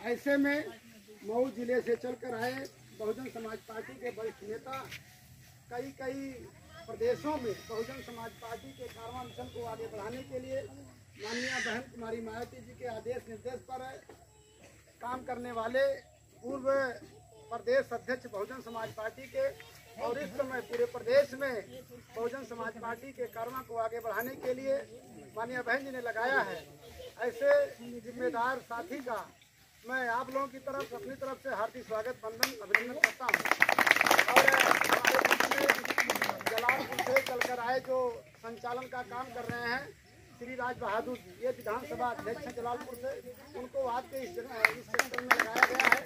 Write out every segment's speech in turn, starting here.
ऐसे में मऊ जिले से चलकर आए बहुजन समाज पार्टी के वरिष्ठ नेता कई प्रदेशों में बहुजन समाज पार्टी के कारवां मिशन को आगे बढ़ाने के लिए माननीय बहन कुमारी मायावती जी के आदेश निर्देश पर काम करने वाले पूर्व प्रदेश अध्यक्ष बहुजन समाज पार्टी के और इस समय पूरे प्रदेश में बहुजन समाज पार्टी के कारवां को आगे बढ़ाने के लिए माननीय बहन जी ने लगाया है। ऐसे जिम्मेदार साथी का मैं आप लोगों की तरफ अपनी तरफ से हार्दिक स्वागत वंदन अभिनंदन करता हूँ। और हमारे बीच में जलालपुर से चलकर आए जो संचालन का काम कर रहे हैं श्री राज बहादुर जी, ये विधानसभा अध्यक्ष हैं जलालपुर से, उनको आपके इस सेक्टर में लगाया गया है।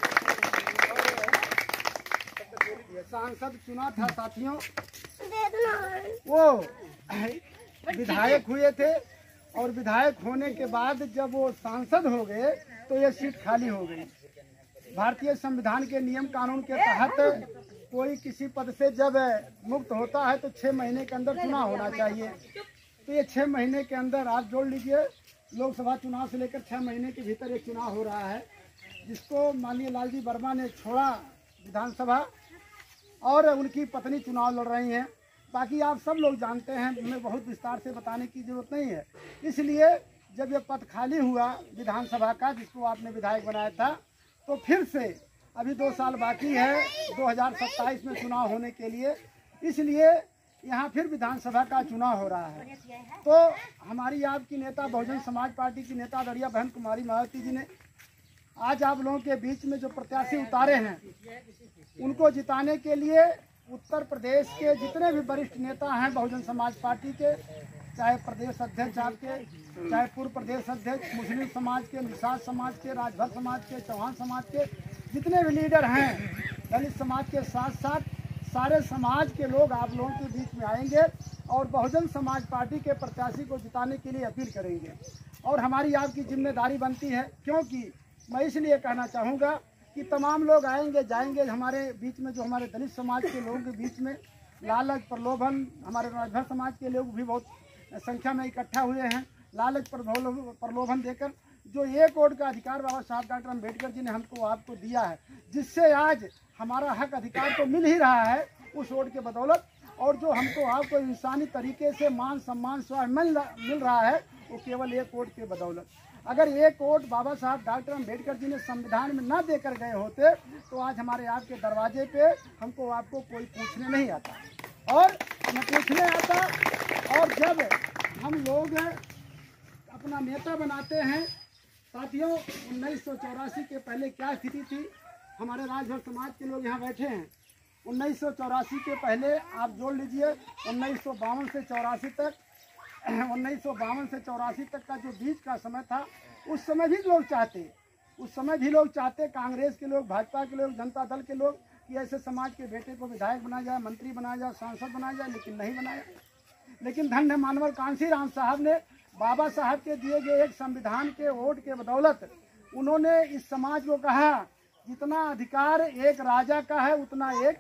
और सांसद चुना था साथियों, वो विधायक हुए थे और विधायक होने के बाद जब वो सांसद हो गए तो ये सीट खाली हो गई। भारतीय संविधान के नियम कानून के तहत कोई किसी पद से जब मुक्त होता है तो 6 महीने के अंदर चुनाव होना चाहिए। तो ये 6 महीने के अंदर आप जोड़ लीजिए, लोकसभा चुनाव से लेकर 6 महीने के भीतर ये चुनाव हो रहा है, जिसको माननीय लालजी वर्मा ने छोड़ा विधानसभा और उनकी पत्नी चुनाव लड़ रही हैं। बाकी आप सब लोग जानते हैं, हमें बहुत विस्तार से बताने की जरूरत नहीं है। इसलिए जब ये पद खाली हुआ विधानसभा का, जिसको आपने विधायक बनाया था, तो फिर से अभी 2 साल बाकी है 2027 में चुनाव होने के लिए, इसलिए यहाँ फिर विधानसभा का चुनाव हो रहा है। तो हमारी आपकी नेता बहुजन समाज पार्टी की नेता आदरणीय बहन कुमारी मायावती जी ने आज आप लोगों के बीच में जो प्रत्याशी उतारे हैं, उनको जिताने के लिए उत्तर प्रदेश के जितने भी वरिष्ठ नेता हैं बहुजन समाज पार्टी के, चाहे प्रदेश अध्यक्ष आपके, चाहे पूर्व प्रदेश अध्यक्ष, मुस्लिम समाज के, निषाद समाज के, राजभर समाज के, चौहान समाज के, जितने भी लीडर हैं, दलित समाज के साथ साथ सारे समाज के लोग आप लोगों के बीच में आएंगे और बहुजन समाज पार्टी के प्रत्याशी को जिताने के लिए अपील करेंगे। और हमारी आपकी जिम्मेदारी बनती है, क्योंकि मैं इसलिए कहना चाहूँगा कि तमाम लोग आएंगे जाएंगे हमारे बीच में, जो हमारे दलित समाज के लोगों के बीच में लालच प्रलोभन, हमारे राजभर समाज के लोग भी बहुत संख्या में इकट्ठा हुए हैं, लालच प्रलोभन देकर जो 1 वोट का अधिकार बाबा साहब डॉक्टर अम्बेडकर जी ने हमको आपको दिया है, जिससे आज हमारा हक अधिकार तो मिल ही रहा है उस वोट के बदौलत, और जो हमको आपको इंसानी तरीके से मान सम्मान मिल रहा है वो केवल 1 वोट के बदौलत। अगर 1 वोट बाबा साहब डॉक्टर अम्बेडकर जी ने संविधान में न देकर गए होते तो आज हमारे आपके दरवाजे पे हमको आपको कोई पूछने नहीं आता, और न पूछने आता। और जब हम लोग अपना नेता बनाते हैं साथियों, 1984 के पहले क्या स्थिति थी, हमारे राजभर समाज के लोग यहाँ बैठे हैं, 1984 के पहले आप जोड़ लीजिए 1952 से 84 तक, 1952 से 84 तक का जो बीच का समय था, उस समय भी लोग चाहते कांग्रेस के लोग, भाजपा के लोग, जनता दल के लोग कि ऐसे समाज के बेटे को विधायक बनाया जाए, मंत्री बनाया जाए, सांसद बनाया जाए, लेकिन नहीं बनाया। लेकिन धन्य मानवर कांसी राम साहब ने बाबा साहब के दिए गए एक संविधान के वोट के बदौलत उन्होंने इस समाज को कहा जितना अधिकार एक राजा का है उतना एक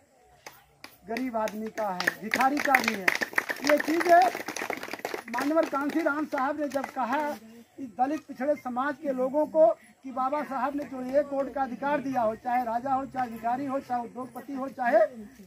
गरीब आदमी का है, भिखारी का भी है। ये चीज़ मानवर कांसी राम साहब ने जब कहा कि दलित पिछड़े समाज के लोगों को कि बाबा साहब ने जो 1 वोट का अधिकार दिया हो, चाहे राजा हो, चाहे भिखारी हो, चाहे उद्योगपति हो, चाहे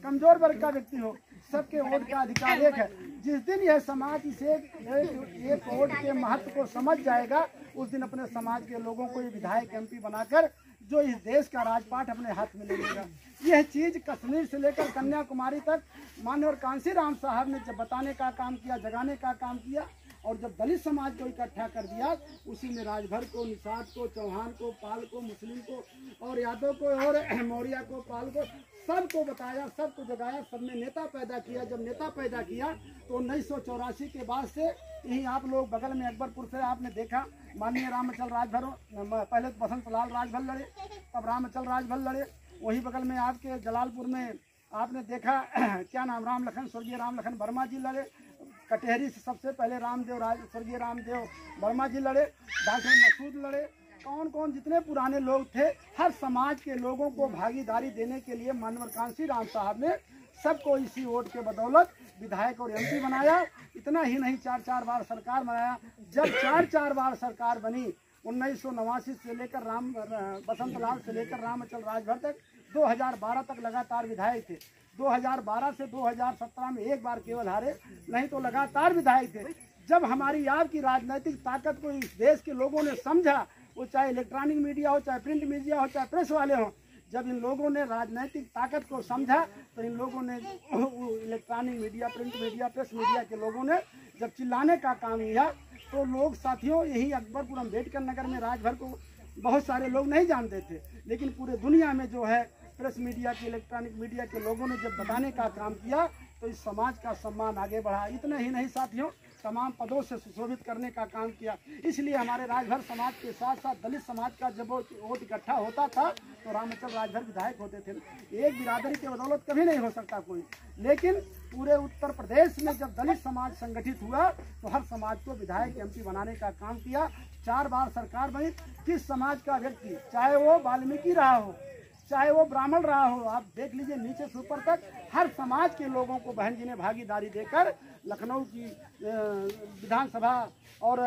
कमजोर वर्ग का व्यक्ति हो, सबके वोट का अधिकार एक है। जिस दिन यह समाज इसे 1 वोट के महत्व को समझ जाएगा, उस दिन अपने समाज के लोगों को ये विधायक MP बनाकर जो इस देश का राजपाट अपने हाथ में ले लेगा। यह चीज़ कश्मीर से लेकर कन्याकुमारी तक माननीय कांसी राम साहब ने जब बताने का काम किया, जगाने का काम किया, और जब दलित समाज को इकट्ठा कर दिया, उसी में राजभर को, निषाद को, चौहान को, पाल को, मुस्लिम को और यादव को और मौर्य को, पाल को, सबको बताया, सबको जगाया, सब में नेता पैदा किया। जब नेता पैदा किया तो 1984 के बाद से यही आप लोग बगल में अकबरपुर से आपने देखा माननीय रामचल राजभर, पहले तो बसंत लाल राजभर लड़े, तब रामचल राजभर लड़े, वही बगल में आपके जलालपुर में आपने देखा क्या नाम, राम लखन, स्वर्गीय राम लखन वर्मा जी लड़े, कटेहरी से सबसे पहले स्वर्गीय रामदेव वर्मा जी लड़े, डॉक्टर मसूद लड़े, कौन कौन जितने पुराने लोग थे, हर समाज के लोगों को भागीदारी देने के लिए माननीय कांसी राम साहब ने सबको इसी वोट के बदौलत विधायक और MP बनाया। इतना ही नहीं, 4-4 बार सरकार बनाया। जब 4-4 बार सरकार बनी 1989 से लेकर बसंत लाल से लेकर रामचल राजभर तक 2012 तक लगातार विधायक थे। 2012 से 2017 में एक बार केवल हारे, नहीं तो लगातार विधायक थे। जब हमारी आपकी राजनीतिक ताकत को इस देश के लोगों ने समझा, वो चाहे इलेक्ट्रॉनिक मीडिया हो, चाहे प्रिंट मीडिया हो, चाहे प्रेस वाले हों, जब इन लोगों ने राजनीतिक ताकत को समझा तो इन लोगों ने electronic media, print media, press media के लोगों ने जब चिल्लाने का काम किया तो लोग साथियों यही अकबरपुर अम्बेडकर नगर में राजभर को बहुत सारे लोग नहीं जानते थे, लेकिन पूरे दुनिया में जो है प्रेस मीडिया की, इलेक्ट्रॉनिक मीडिया के लोगों ने जब बताने का काम किया तो इस समाज का सम्मान आगे बढ़ा। इतना ही नहीं साथियों, तमाम पदों से सुशोभित करने का काम किया। इसलिए हमारे राजभर समाज के साथ साथ दलित समाज का जब वोट इकट्ठा होता था तो रामचल राजभर विधायक होते थे। एक बिरादरी के बदौलत कभी नहीं हो सकता कोई, लेकिन पूरे उत्तर प्रदेश में जब दलित समाज संगठित हुआ तो हर समाज को विधायक एमपी बनाने का काम किया। 4 बार सरकार बनी। किस समाज का व्यक्ति, चाहे वो वाल्मीकि रहा हो, चाहे वो ब्राह्मण रहा हो, आप देख लीजिए नीचे से ऊपर तक हर समाज के लोगों को बहन जी ने भागीदारी देकर लखनऊ की विधानसभा और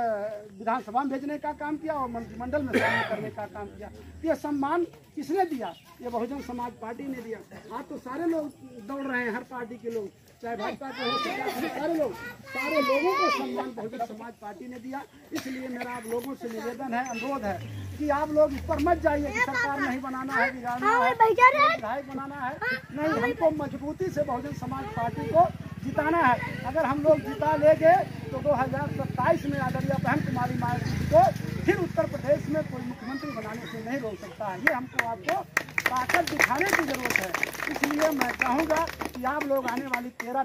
विधानसभा में भेजने का काम किया और मंत्रिमंडल में शामिल करने का काम किया। ये सम्मान किसने दिया? ये बहुजन समाज पार्टी ने दिया। आज तो सारे लोग दौड़ रहे हैं, हर पार्टी के लोग, चाहे भाजपा के हो, सारे लोगों को सम्मान बहुजन समाज पार्टी ने दिया। इसलिए मेरा आप लोगों से निवेदन है, अनुरोध है कि आप लोग इस पर मत जाइए कि सरकार नहीं बनाना है, बिगाड़ना है, विधायक बनाना है। नहीं, हमको मजबूती से बहुजन समाज पार्टी को जिताना है। अगर हम लोग जिता लेंगे तो 2027 में आदरणीय बहन कुमारी मायावती को फिर उत्तर प्रदेश में कोई मुख्यमंत्री बनाने से नहीं रोक सकता है। ये हमको आपको ताकत दिखाने की जरूरत है। इसलिए मैं चाहूँगा कि आप लोग आने वाली 13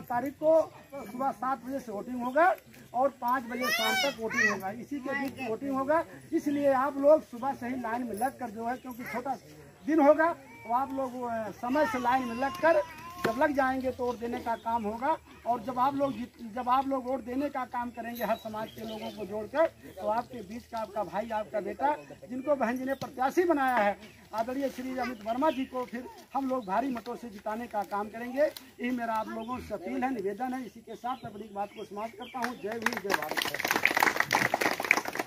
तारीख को सुबह 7 बजे से वोटिंग होगा और 5 बजे शाम तक वोटिंग होगा। इसी के बीच वोटिंग होगा। इसलिए आप लोग सुबह से ही लाइन में लग कर जो है, क्योंकि छोटा दिन होगा, तो आप लोग समय से लाइन में लग कर जब लग जाएंगे तो वोट देने का काम होगा। और जब आप लोग वोट देने का काम करेंगे हर समाज के लोगों को जोड़कर, तो आपके बीच का आपका भाई, आपका बेटा, जिनको बहन जी ने प्रत्याशी बनाया है आदरणीय श्री अमित वर्मा जी को, फिर हम लोग भारी मतों से जिताने का काम करेंगे। यही मेरा आप लोगों से अपील है, निवेदन है। इसी के साथ मैं अपनी बात को समाप्त करता हूँ। जय भीम, जय भारत।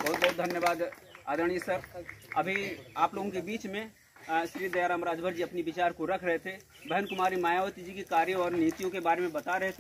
बहुत बहुत धन्यवाद आदरणीय सर। अभी आप लोगों के बीच में श्री दयाराम राजभर जी अपनी विचार को रख रहे थे। बहन कुमारी मायावती जी के कार्य और नीतियों के बारे में बता रहे थे।